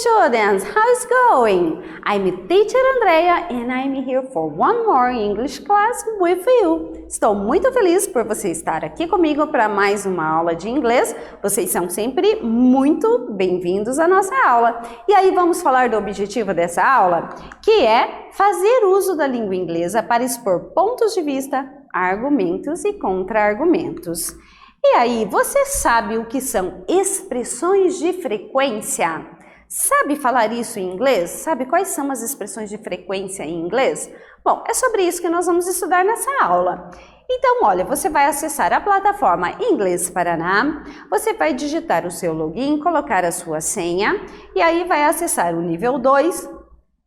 students, how's it going? I'm Teacher Andrea and I'm here for one more English class with you. Estou muito feliz por você estar aqui comigo para mais uma aula de inglês. Vocês são sempre muito bem-vindos à nossa aula. E aí vamos falar do objetivo dessa aula, que é fazer uso da língua inglesa para expor pontos de vista, argumentos e contra-argumentos. E aí, você sabe o que são expressões de frequência? Sabe falar isso em inglês? Sabe quais são as expressões de frequência em inglês? Bom, é sobre isso que nós vamos estudar nessa aula. Então, olha, você vai acessar a plataforma Inglês Paraná, você vai digitar o seu login, colocar a sua senha, e aí vai acessar o nível 2,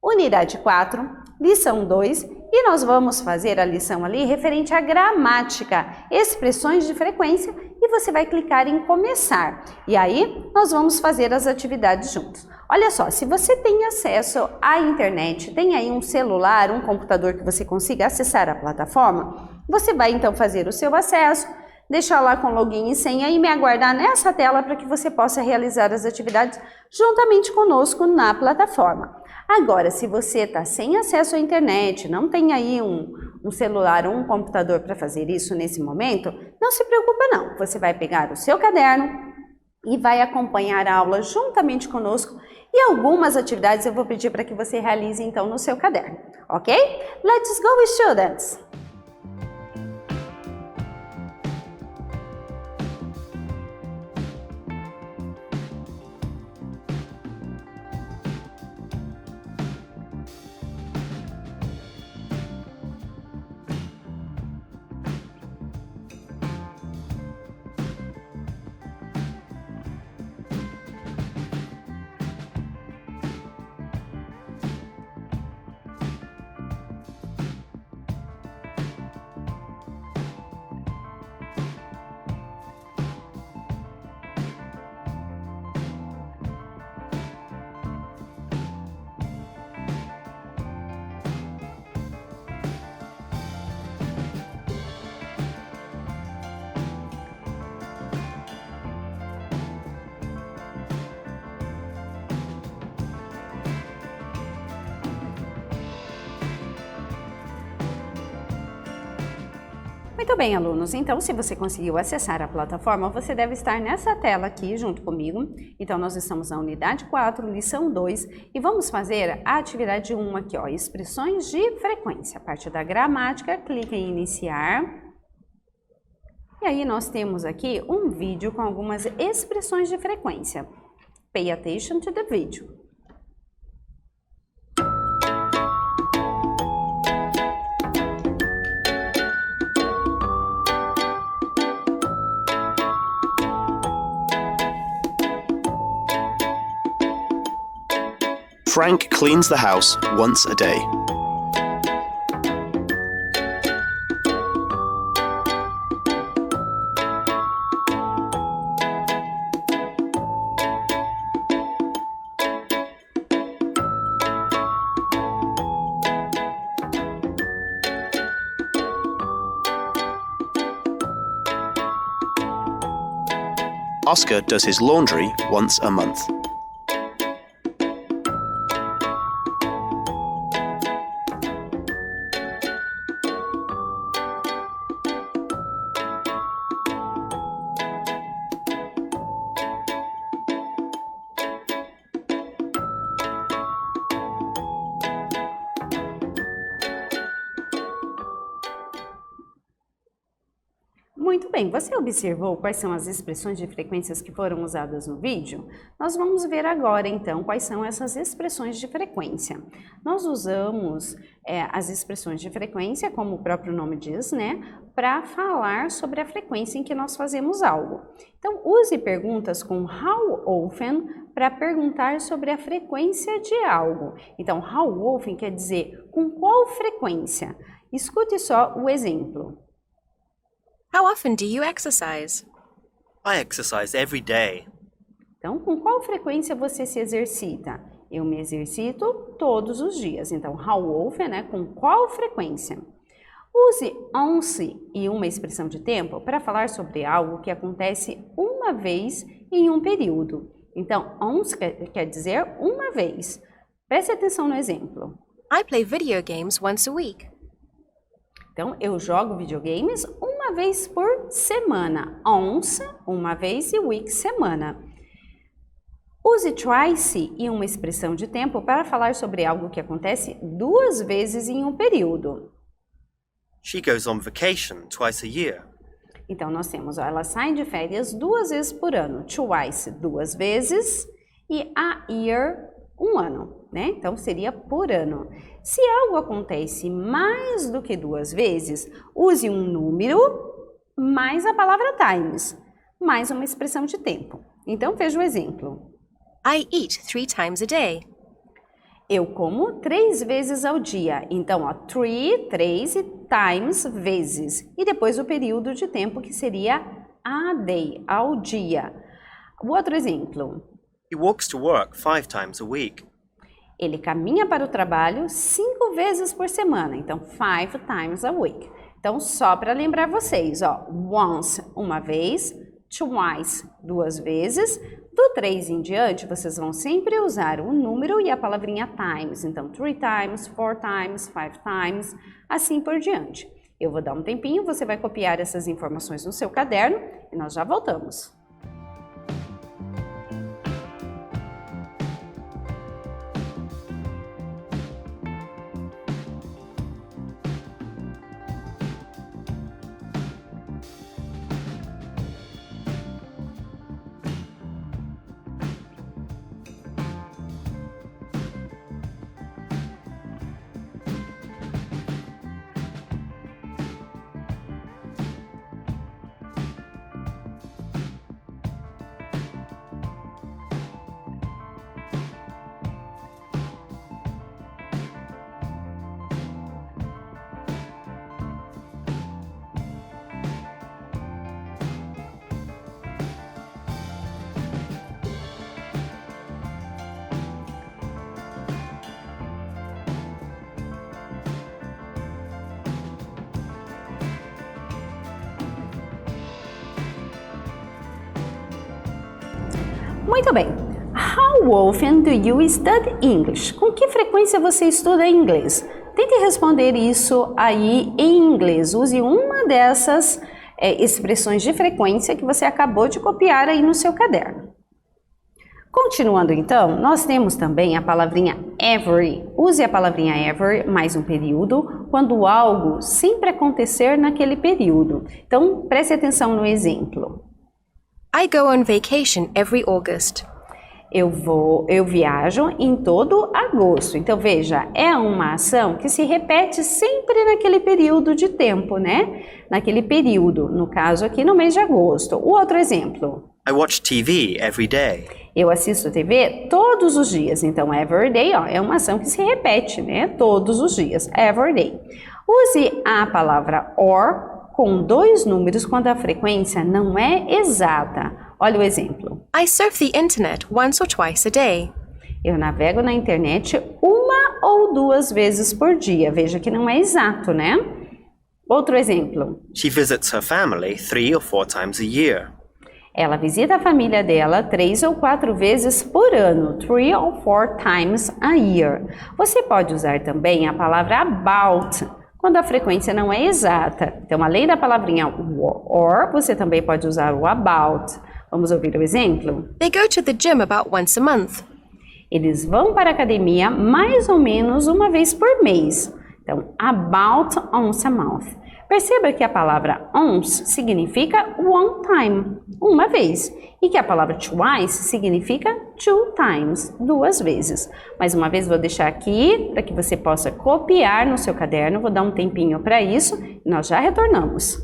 unidade 4, lição 2, e nós vamos fazer a lição ali referente à gramática, expressões de frequência, e você vai clicar em começar. E aí, nós vamos fazer as atividades juntos. Olha só, se você tem acesso à internet, tem aí um celular, um computador que você consiga acessar a plataforma, você vai então fazer o seu acesso, deixar lá com login e senha e me aguardar nessa tela para que você possa realizar as atividades juntamente conosco na plataforma. Agora, se você está sem acesso à internet, não tem aí um celular ou um computador para fazer isso nesse momento, não se preocupa não. Você vai pegar o seu caderno e vai acompanhar a aula juntamente conosco e algumas atividades eu vou pedir para que você realize então no seu caderno, ok? Let's go, students! Muito bem, alunos, então se você conseguiu acessar a plataforma, você deve estar nessa tela aqui junto comigo. Então nós estamos na unidade 4, lição 2 e vamos fazer a atividade 1 aqui, ó, expressões de frequência. A parte da gramática, clique em iniciar. E aí nós temos aqui um vídeo com algumas expressões de frequência. Pay attention to the video. Frank cleans the house once a day. Oscar does his laundry once a month. Muito bem, você observou quais são as expressões de frequências que foram usadas no vídeo? Nós vamos ver agora, então, quais são essas expressões de frequência. Nós usamos as expressões de frequência, como o próprio nome diz, né, para falar sobre a frequência em que nós fazemos algo. Então, use perguntas com how often para perguntar sobre a frequência de algo. Então, how often quer dizer com qual frequência. Escute só o exemplo. How often do you exercise? I exercise every day. Então, com qual frequência você se exercita? Eu me exercito todos os dias. Então, how often, né? Com qual frequência? Use once e uma expressão de tempo para falar sobre algo que acontece uma vez em um período. Então, once quer dizer uma vez. Preste atenção no exemplo. I play video games once a week. Então, eu jogo videogames uma vez por semana. Once, uma vez, e week, semana. Use twice em uma expressão de tempo para falar sobre algo que acontece 2 vezes em um período. She goes on vacation twice a year. Então, nós temos, ela sai de férias 2 vezes por ano. Twice, 2 vezes, e a year, um ano, né? Então, seria por ano. Se algo acontece mais do que 2 vezes, use um número mais a palavra times, mais uma expressão de tempo. Então, veja o exemplo. I eat 3 times a day. Eu como 3 vezes ao dia. Então, ó, 3 e times, vezes. E depois o período de tempo que seria a day, ao dia. O outro exemplo. He walks to work 5 times a week. Ele caminha para o trabalho 5 vezes por semana. Então, 5 times a week. Então, só para lembrar vocês, ó. Once, uma vez. Twice, 2 vezes. Do 3 em diante, vocês vão sempre usar o número e a palavrinha times. Então, 3 times, 4 times, 5 times, assim por diante. Eu vou dar um tempinho, você vai copiar essas informações no seu caderno e nós já voltamos. Muito bem. How often do you study English? Com que frequência você estuda inglês? Tente responder isso aí em inglês. Use uma dessas expressões de frequência que você acabou de copiar aí no seu caderno. Continuando então, nós temos também a palavrinha every. Use a palavrinha every mais um período quando algo sempre acontecer naquele período. Então, preste atenção no exemplo. I go on vacation every August. Eu viajo em todo agosto. Então, veja, é uma ação que se repete sempre naquele período de tempo, né? Naquele período, no caso aqui no mês de agosto. O outro exemplo. I watch TV every day. Eu assisto TV todos os dias. Então, every day, ó, é uma ação que se repete, né? Todos os dias, every day. Use a palavra or com 2 números quando a frequência não é exata. Olha o exemplo. I surf the internet once or twice a day. Eu navego na internet 1 ou 2 vezes por dia. Veja que não é exato, né? Outro exemplo. She visits her family 3 or 4 times a year. Ela visita a família dela 3 ou 4 vezes por ano. 3 or 4 times a year. Você pode usar também a palavra about quando a frequência não é exata. Então, além da palavrinha or, você também pode usar o about. Vamos ouvir o exemplo? They go to the gym about once a month. Eles vão para a academia mais ou menos uma vez por mês. Então, about once a month. Perceba que a palavra once significa one time, uma vez, e que a palavra twice significa 2 times, 2 vezes. Mais uma vez, vou deixar aqui para que você possa copiar no seu caderno, vou dar um tempinho para isso e nós já retornamos.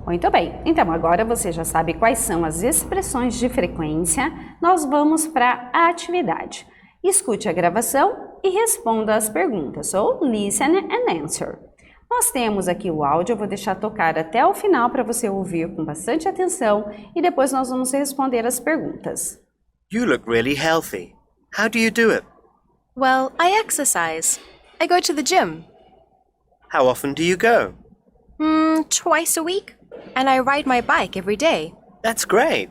Muito bem, então agora você já sabe quais são as expressões de frequência, nós vamos para a atividade. Escute a gravação e responda as perguntas, so listen and answer. Nós temos aqui o áudio, eu vou deixar tocar até o final para você ouvir com bastante atenção e depois nós vamos responder as perguntas. You look really healthy. How do you do it? Well, I exercise. I go to the gym. How often do you go? Twice a week. And I ride my bike every day. That's great.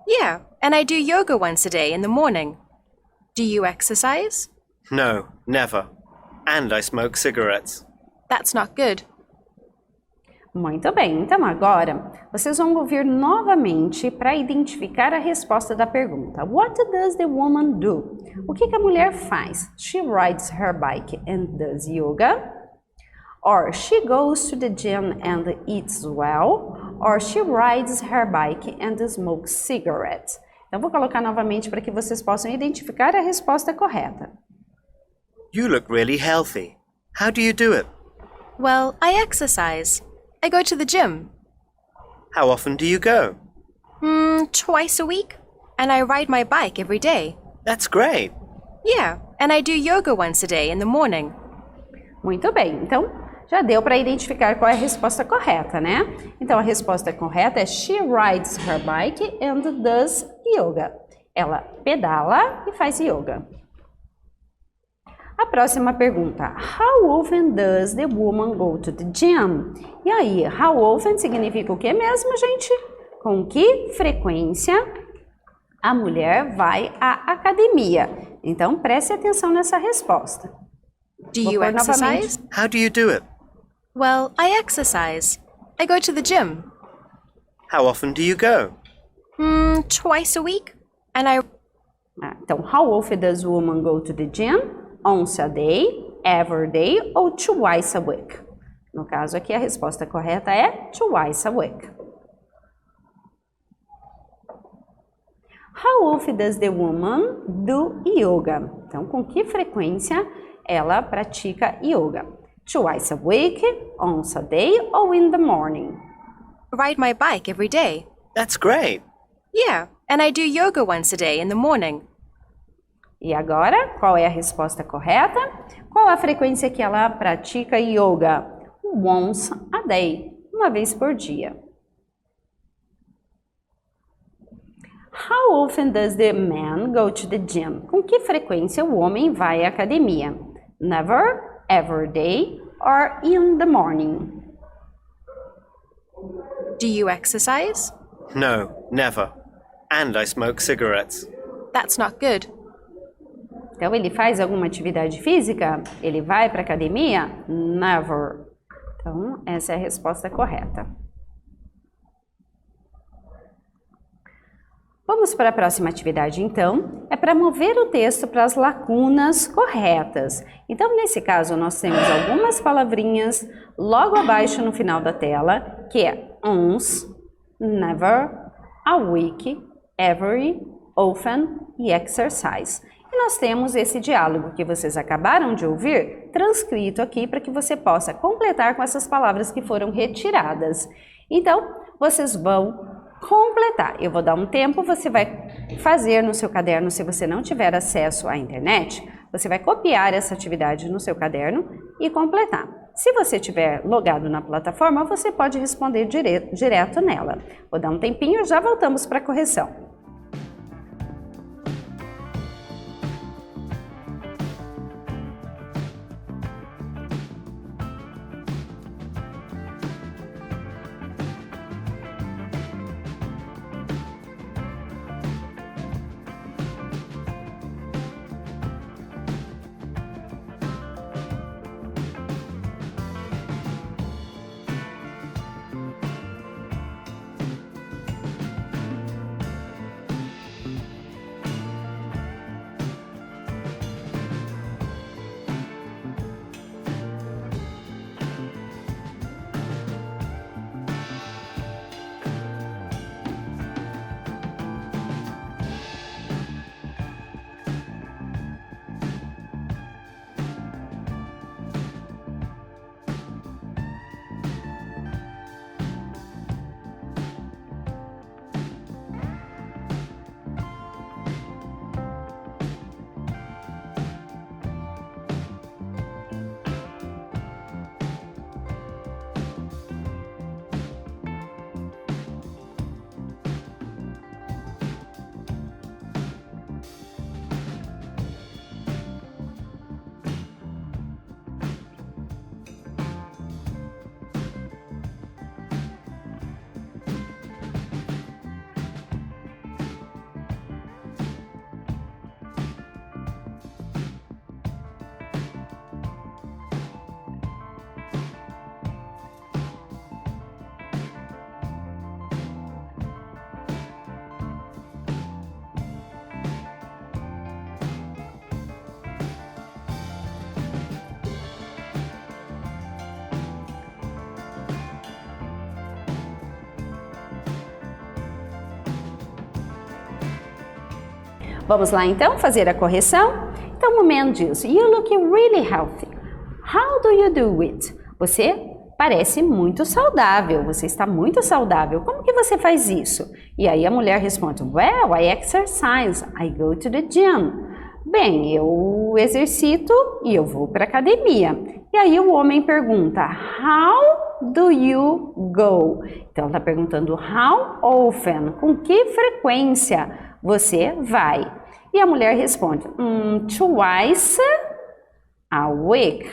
Yeah, and I do yoga once a day in the morning. Do you exercise? No, never. And I smoke cigarettes. That's not good. Muito bem, então agora vocês vão ouvir novamente para identificar a resposta da pergunta. What does the woman do? O que a mulher faz? She rides her bike and does yoga. Or she goes to the gym and eats well. Or she rides her bike and smokes cigarettes. Então vou colocar novamente para que vocês possam identificar a resposta correta. You look really healthy. How do you do it? Well, I exercise. I go to the gym. How often do you go? Twice a week. And I ride my bike every day. That's great. Yeah, and I do yoga once a day in the morning. Muito bem, então já deu para identificar qual é a resposta correta, né? Então a resposta correta é she rides her bike and does yoga. Ela pedala e faz yoga. A próxima pergunta, how often does the woman go to the gym? E aí, how often significa o que mesmo, gente? Com que frequência a mulher vai à academia? Então, preste atenção nessa resposta. Do Vou you pôr novamente. exercise? How do you do it? Well, I exercise. I go to the gym. How often do you go? Twice a week. And I Então, how often does woman go to the gym? Once a day, every day ou twice a week? No caso aqui, a resposta correta é twice a week. How often does the woman do yoga? Então, com que frequência ela pratica yoga? Twice a week, once a day ou in the morning? ride my bike every day. That's great. Yeah, and I do yoga once a day in the morning. E agora, qual é a resposta correta? Qual a frequência que ela pratica yoga? Once a day, uma vez por dia. How often does the man go to the gym? Com que frequência o homem vai à academia? Never, every day or in the morning? Do you exercise? No, never. And I smoke cigarettes. That's not good. Então, ele faz alguma atividade física? Ele vai para a academia? Never. Então, essa é a resposta correta. Vamos para a próxima atividade, então. É para mover o texto para as lacunas corretas. Então, nesse caso, nós temos algumas palavrinhas logo abaixo no final da tela, que é once, never, a week, every, often e exercise. E nós temos esse diálogo que vocês acabaram de ouvir, transcrito aqui para que você possa completar com essas palavras que foram retiradas. Então, vocês vão completar. Eu vou dar um tempo, você vai fazer no seu caderno, se você não tiver acesso à internet, você vai copiar essa atividade no seu caderno e completar. Se você estiver logado na plataforma, você pode responder direto nela. Vou dar um tempinho, já voltamos para a correção. Vamos lá então fazer a correção? Então o man diz, you look really healthy. How do you do it? Você parece muito saudável, você está muito saudável. Como que você faz isso? E aí a mulher responde, well, I exercise, I go to the gym. Bem, eu exercito e eu vou para a academia. E aí o homem pergunta, how do you go? Então está perguntando how often, com que frequência você vai? E a mulher responde, twice a week.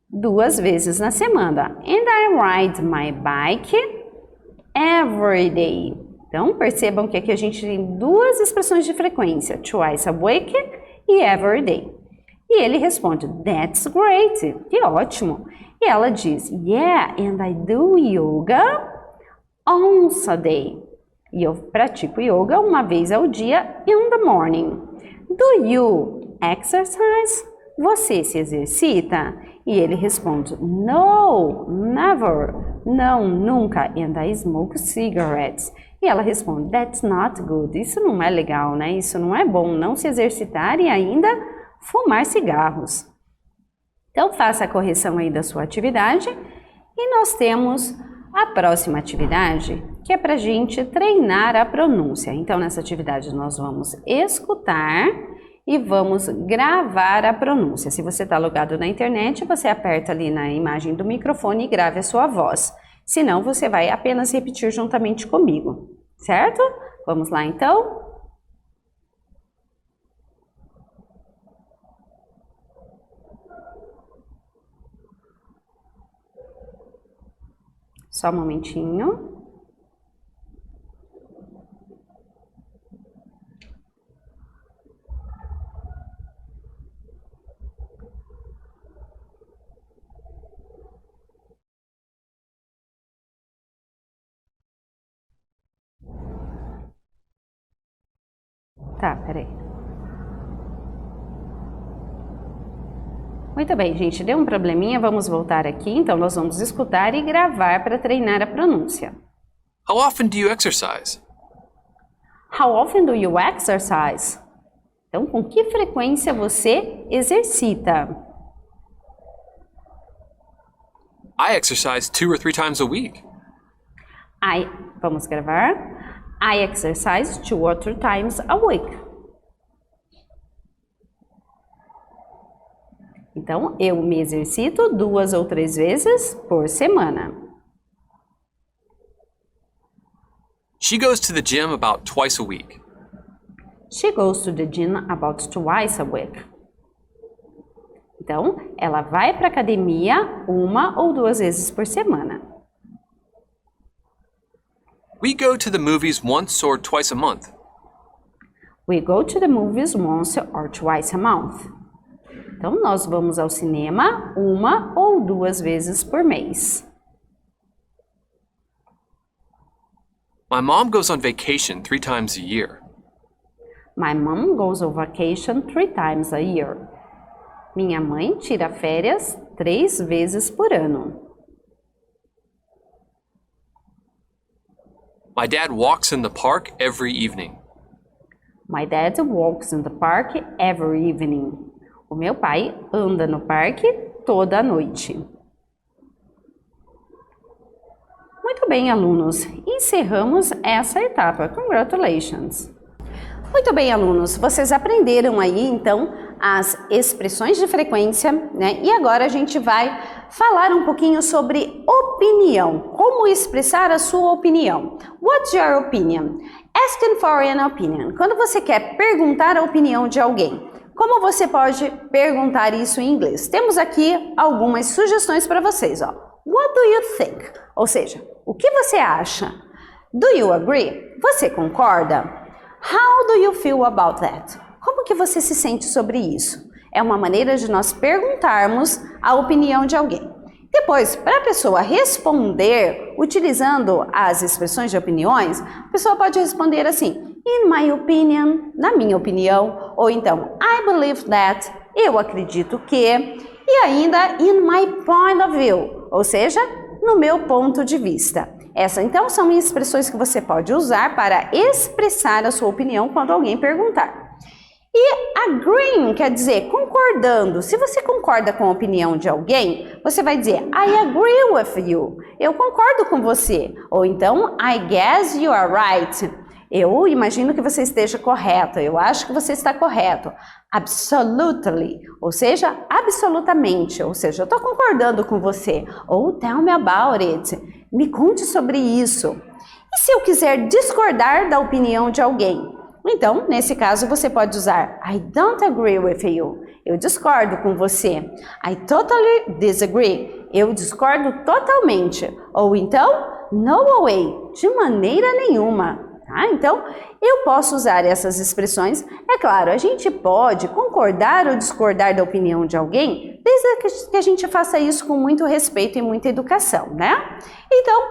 2 vezes na semana. And I ride my bike every day. Então, percebam que aqui a gente tem 2 expressões de frequência, twice a week e every day. E ele responde, that's great, que ótimo. E ela diz, yeah, and I do yoga once a day. E eu pratico yoga 1 vez ao dia in the morning. Do you exercise? Você se exercita? E ele responde, no, never. Não, nunca. And I smoke cigarettes. E ela responde, that's not good. Isso não é legal, né? Isso não é bom, não se exercitar e ainda fumar cigarros. Então, faça a correção aí da sua atividade. E nós temos a próxima atividade, que é para a gente treinar a pronúncia. Então, nessa atividade nós vamos escutar e vamos gravar a pronúncia. Se você está logado na internet, você aperta ali na imagem do microfone e grave a sua voz. Senão, você vai apenas repetir juntamente comigo, certo? Vamos lá, então? Só um momentinho. Tá, peraí. Muito bem, gente, deu um probleminha, vamos voltar aqui. Então, nós vamos escutar e gravar para treinar a pronúncia. How often do you exercise? How often do you exercise? Então, com que frequência você exercita? I exercise 2 or 3 times a week. Vamos gravar. I exercise 2 or 3 times a week. Então, eu me exercito 2 ou 3 vezes por semana. She goes to the gym about twice a week. She goes to the gym about twice a week. Então, ela vai para a academia 1 ou 2 vezes por semana. We go to the movies once or twice a month. We go to the movies once or twice a month. Então, nós vamos ao cinema 1 ou 2 vezes por mês. My mom goes on vacation 3 times a year. My mom goes on vacation 3 times a year. Minha mãe tira férias 3 vezes por ano. My dad walks in the park every evening. My dad walks in the park every evening. O meu pai anda no parque toda noite. Muito bem, alunos. Encerramos essa etapa. Congratulations! Muito bem, alunos. Vocês aprenderam aí, então, as expressões de frequência, né? E agora a gente vai falar um pouquinho sobre opinião. Como expressar a sua opinião. What's your opinion? Asking for an opinion. Quando você quer perguntar a opinião de alguém. Como você pode perguntar isso em inglês? Temos aqui algumas sugestões para vocês, ó. What do you think? Ou seja, o que você acha? Do you agree? Você concorda? How do you feel about that? Como que você se sente sobre isso? É uma maneira de nós perguntarmos a opinião de alguém. Depois, para a pessoa responder, utilizando as expressões de opiniões, a pessoa pode responder assim, in my opinion, na minha opinião, ou então, I believe that, eu acredito que, e ainda, in my point of view, ou seja, no meu ponto de vista. Essas então são expressões que você pode usar para expressar a sua opinião quando alguém perguntar. E agreeing quer dizer concordando. Se você concorda com a opinião de alguém, você vai dizer I agree with you. Eu concordo com você. Ou então I guess you are right. Eu imagino que você esteja correto. Eu acho que você está correto. Absolutely, ou seja, absolutamente. Ou seja, eu estou concordando com você. Ou tell me about it. Me conte sobre isso. E se eu quiser discordar da opinião de alguém? Então, nesse caso, você pode usar I don't agree with you. Eu discordo com você. I totally disagree. Eu discordo totalmente. Ou então, no way. De maneira nenhuma. Tá? Então, eu posso usar essas expressões. É claro, a gente pode concordar ou discordar da opinião de alguém, desde que a gente faça isso com muito respeito e muita educação, né? Então,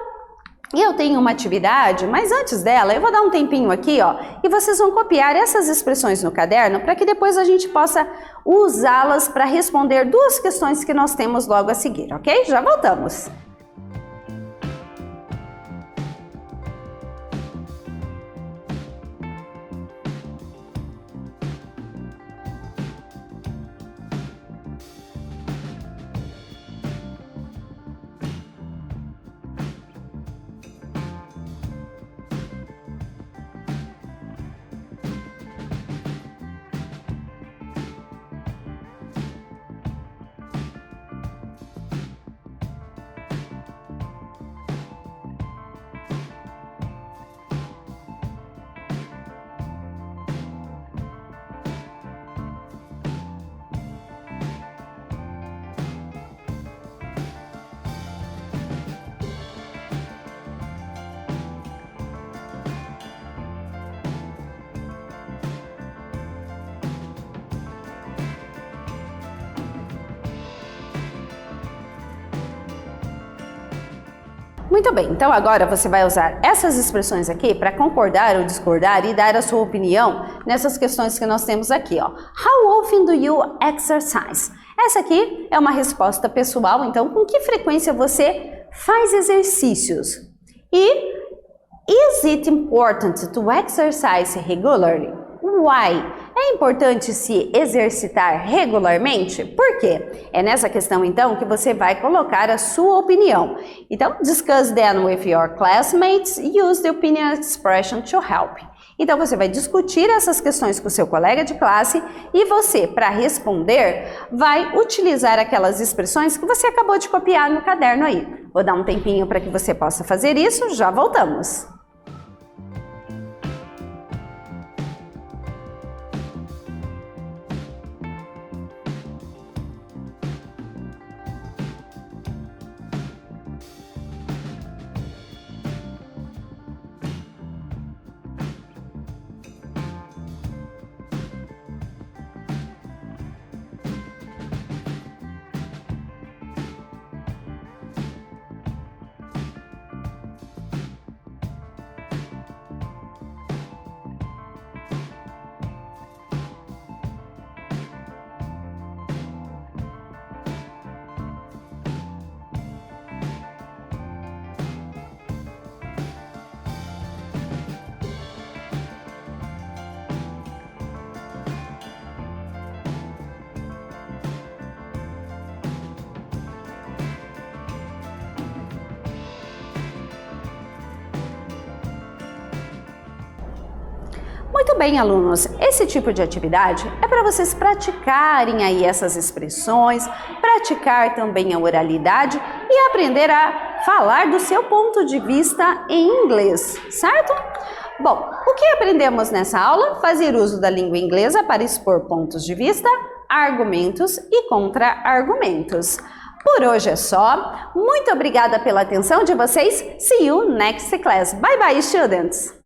eu tenho uma atividade, mas antes dela, eu vou dar um tempinho aqui, ó, e vocês vão copiar essas expressões no caderno para que depois a gente possa usá-las para responder duas questões que nós temos logo a seguir, ok? Já voltamos! Muito bem, então agora você vai usar essas expressões aqui para concordar ou discordar e dar a sua opinião nessas questões que nós temos aqui, ó. How often do you exercise? Essa aqui é uma resposta pessoal, então com que frequência você faz exercícios? E is it important to exercise regularly? Why? É importante se exercitar regularmente? Por quê? É nessa questão, então, que você vai colocar a sua opinião. Então, discuss then with your classmates, use the opinion expression to help. Então, você vai discutir essas questões com o seu colega de classe e você, para responder, vai utilizar aquelas expressões que você acabou de copiar no caderno aí. Vou dar um tempinho para que você possa fazer isso, já voltamos. Muito bem, alunos, esse tipo de atividade é para vocês praticarem aí essas expressões, praticar também a oralidade e aprender a falar do seu ponto de vista em inglês, certo? Bom, o que aprendemos nessa aula? Fazer uso da língua inglesa para expor pontos de vista, argumentos e contra-argumentos. Por hoje é só. Muito obrigada pela atenção de vocês. See you next class. Bye bye, students!